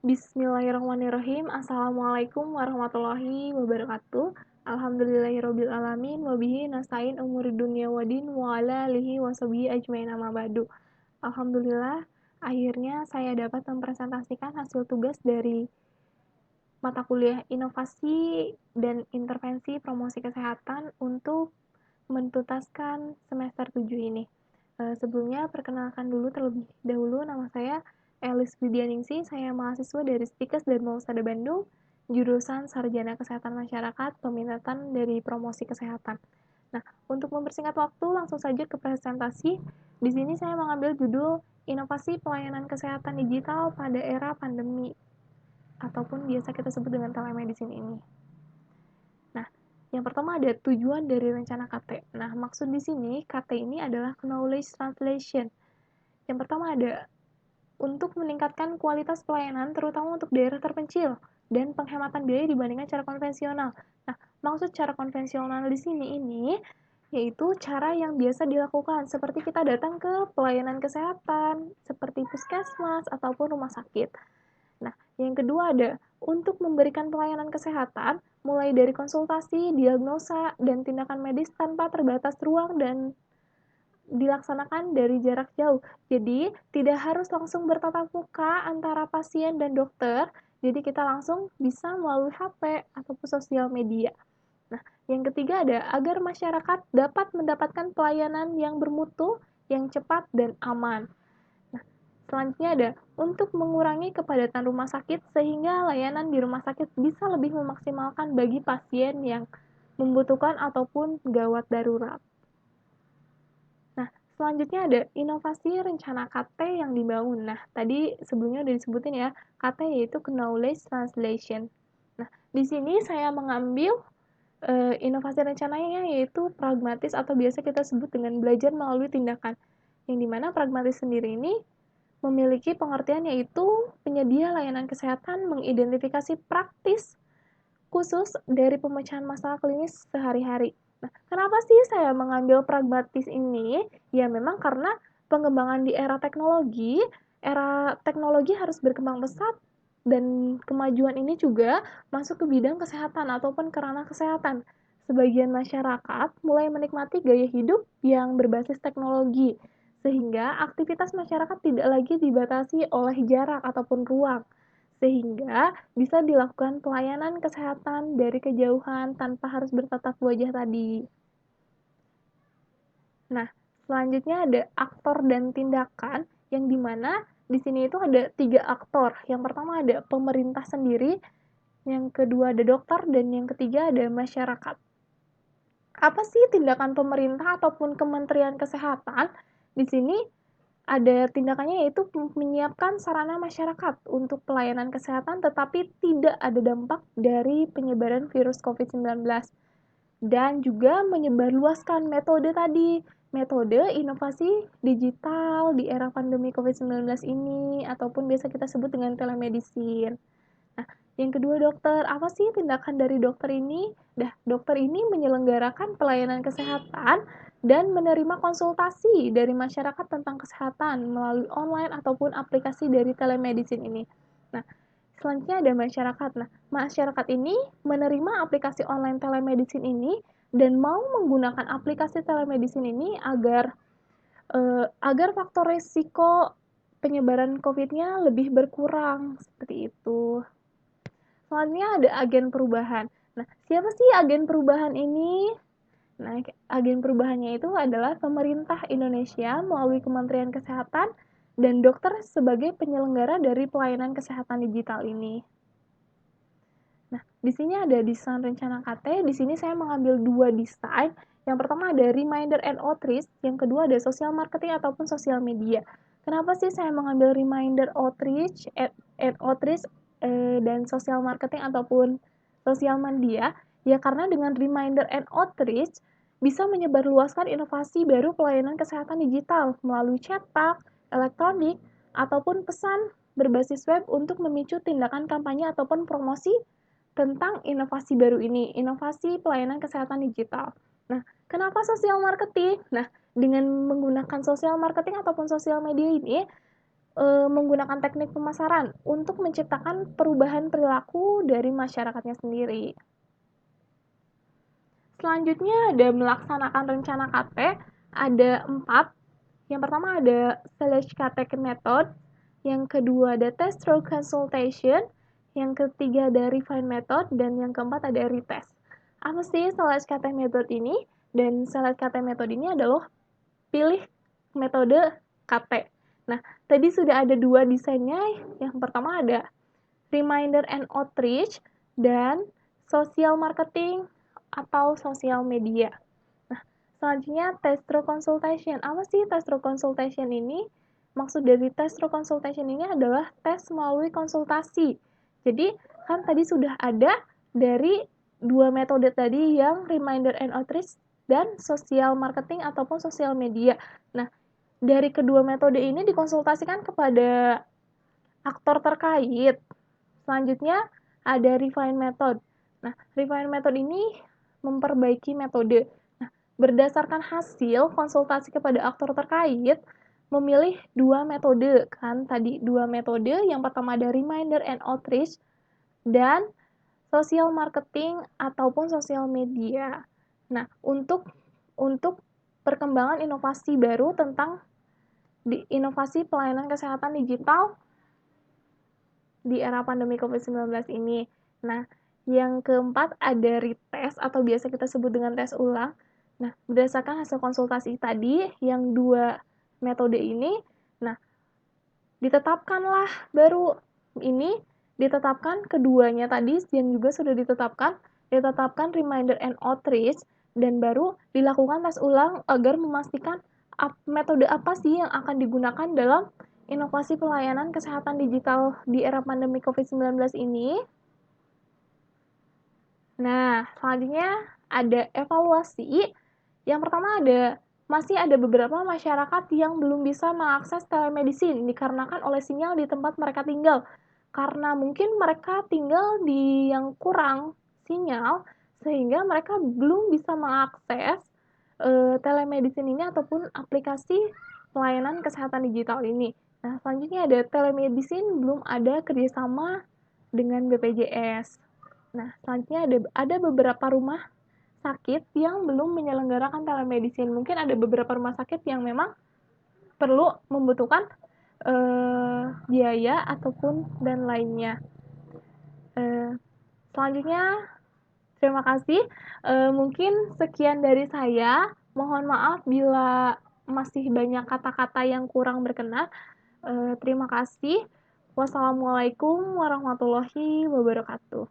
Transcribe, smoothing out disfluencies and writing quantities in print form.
Bismillahirrahmanirrahim. Assalamualaikum warahmatullahi wabarakatuh. Alhamdulillahirabbil alamin wa bihi nasta'in umurid dunya waddin wa ala alihi washabihi ajmain amma ba'du. Alhamdulillah, akhirnya saya dapat mempresentasikan hasil tugas dari mata kuliah Inovasi dan Intervensi Promosi Kesehatan untuk menuntaskan semester 7 ini. Sebelumnya, perkenalkan dulu terlebih dahulu, nama saya Elis Widianingsih, saya mahasiswa dari Stikes dan Mausada Bandung, jurusan Sarjana Kesehatan Masyarakat, peminatan dari Promosi Kesehatan. Nah, untuk mempersingkat waktu, langsung saja ke presentasi. Di sini saya mengambil judul Inovasi Pelayanan Kesehatan Digital pada Era Pandemi, ataupun biasa kita sebut dengan telemedicine ini. Nah, yang pertama ada tujuan dari rencana KT. Nah, maksud di sini KT ini adalah knowledge translation. Yang pertama ada untuk meningkatkan kualitas pelayanan terutama untuk daerah terpencil dan penghematan biaya dibandingkan cara konvensional. Nah, maksud cara konvensional di sini ini yaitu cara yang biasa dilakukan seperti kita datang ke pelayanan kesehatan seperti puskesmas ataupun rumah sakit. Nah, yang kedua ada untuk memberikan pelayanan kesehatan mulai dari konsultasi, diagnosa, dan tindakan medis tanpa terbatas ruang dan dilaksanakan dari jarak jauh. Jadi, tidak harus langsung bertatap muka antara pasien dan dokter, jadi kita langsung bisa melalui HP ataupun sosial media. Nah, yang ketiga ada agar masyarakat dapat mendapatkan pelayanan yang bermutu, yang cepat, dan aman. Selanjutnya ada untuk mengurangi kepadatan rumah sakit sehingga layanan di rumah sakit bisa lebih memaksimalkan bagi pasien yang membutuhkan ataupun gawat darurat. Nah, selanjutnya ada inovasi rencana KT yang dibangun. Nah, tadi sebelumnya udah disebutin ya, KT yaitu Knowledge Translation. Nah, di sini saya mengambil inovasi rencananya yaitu pragmatis atau biasa kita sebut dengan belajar melalui tindakan. Yang dimana pragmatis sendiri ini memiliki pengertian yaitu penyedia layanan kesehatan mengidentifikasi praktis khusus dari pemecahan masalah klinis sehari-hari. Nah, kenapa sih saya mengambil pragmatis ini? Ya memang karena pengembangan di era teknologi harus berkembang pesat dan kemajuan ini juga masuk ke bidang kesehatan ataupun ke ranah kesehatan. Sebagian masyarakat mulai menikmati gaya hidup yang berbasis teknologi, sehingga aktivitas masyarakat tidak lagi dibatasi oleh jarak ataupun ruang, sehingga bisa dilakukan pelayanan kesehatan dari kejauhan tanpa harus bertatap wajah tadi. Nah, selanjutnya ada aktor dan tindakan, yang dimana di sini itu ada 3 aktor. Yang pertama ada pemerintah sendiri, yang kedua ada dokter, dan yang ketiga ada masyarakat. Apa sih tindakan pemerintah ataupun Kementerian Kesehatan? Di sini ada tindakannya yaitu menyiapkan sarana masyarakat untuk pelayanan kesehatan tetapi tidak ada dampak dari penyebaran virus COVID-19. Dan juga menyebarluaskan metode tadi, metode inovasi digital di era pandemi COVID-19 ini ataupun biasa kita sebut dengan telemedicine. Nah, yang kedua dokter, apa sih tindakan dari dokter ini? Dokter ini menyelenggarakan pelayanan kesehatan dan menerima konsultasi dari masyarakat tentang kesehatan melalui online ataupun aplikasi dari telemedicine ini. Nah, selanjutnya ada masyarakat. Nah, masyarakat ini menerima aplikasi online telemedicine ini dan mau menggunakan aplikasi telemedicine ini agar faktor resiko penyebaran COVID-nya lebih berkurang seperti itu. Selanjutnya ada agen perubahan. Nah, siapa sih agen perubahan ini? Nah, agen perubahannya itu adalah pemerintah Indonesia melalui Kementerian Kesehatan dan dokter sebagai penyelenggara dari pelayanan kesehatan digital ini. Nah, di sini ada desain rencana KT. Di sini saya mengambil 2 desain. Yang pertama ada reminder and outreach, yang kedua ada social marketing ataupun sosial media. Kenapa sih saya mengambil reminder and outreach dan social marketing ataupun sosial media? Ya karena dengan reminder and outreach bisa menyebarluaskan inovasi baru pelayanan kesehatan digital melalui cetak, elektronik, ataupun pesan berbasis web untuk memicu tindakan kampanye ataupun promosi tentang inovasi baru ini, inovasi pelayanan kesehatan digital. Nah, kenapa sosial marketing? Nah, dengan menggunakan sosial marketing ataupun sosial media ini, menggunakan teknik pemasaran untuk menciptakan perubahan perilaku dari masyarakatnya sendiri. Selanjutnya ada melaksanakan rencana KT, ada 4. Yang pertama ada /KT method, yang kedua ada test through consultation, yang ketiga ada refine method, dan yang keempat ada retest. Apa sih /KT method ini? Dan /KT method ini adalah pilih metode KT. Nah, tadi sudah ada 2 desainnya. Yang pertama ada reminder and outreach dan social marketing atau social media. Nah, selanjutnya test through consultation. Apa sih test through consultation ini? Maksud dari test through consultation ini adalah tes melalui konsultasi. Jadi, kan tadi sudah ada dari 2 metode tadi yang reminder and outreach dan social marketing ataupun social media. Nah, dari kedua metode ini dikonsultasikan kepada aktor terkait. Selanjutnya ada refine method. Nah, refine method ini memperbaiki metode. Nah, berdasarkan hasil konsultasi kepada aktor terkait, memilih 2 metode. Kan tadi 2 metode, yang pertama ada reminder and outreach dan social marketing ataupun social media. Nah, untuk perkembangan inovasi baru tentang inovasi pelayanan kesehatan digital di era pandemi COVID-19 ini. Nah, yang keempat ada retest atau biasa kita sebut dengan tes ulang. Nah, berdasarkan hasil konsultasi tadi, yang 2 metode ini, nah, ditetapkanlah baru ini, ditetapkan keduanya tadi yang juga sudah ditetapkan reminder and outreach, dan baru dilakukan tes ulang agar memastikan metode apa sih yang akan digunakan dalam inovasi pelayanan kesehatan digital di era pandemi COVID-19 ini. Nah, selanjutnya ada evaluasi. Yang pertama masih ada beberapa masyarakat yang belum bisa mengakses telemedicine dikarenakan oleh sinyal di tempat mereka tinggal. Karena mungkin mereka tinggal di yang kurang sinyal, sehingga mereka belum bisa mengakses telemedicine ini ataupun aplikasi pelayanan kesehatan digital ini. Nah, selanjutnya ada telemedicine belum ada kerjasama dengan BPJS. Nah, selanjutnya ada beberapa rumah sakit yang belum menyelenggarakan telemedicine. Mungkin ada beberapa rumah sakit yang memang perlu membutuhkan biaya ataupun dan lainnya. Selanjutnya, terima kasih. Mungkin sekian dari saya. Mohon maaf bila masih banyak kata-kata yang kurang berkenan. Terima kasih. Wassalamualaikum warahmatullahi wabarakatuh.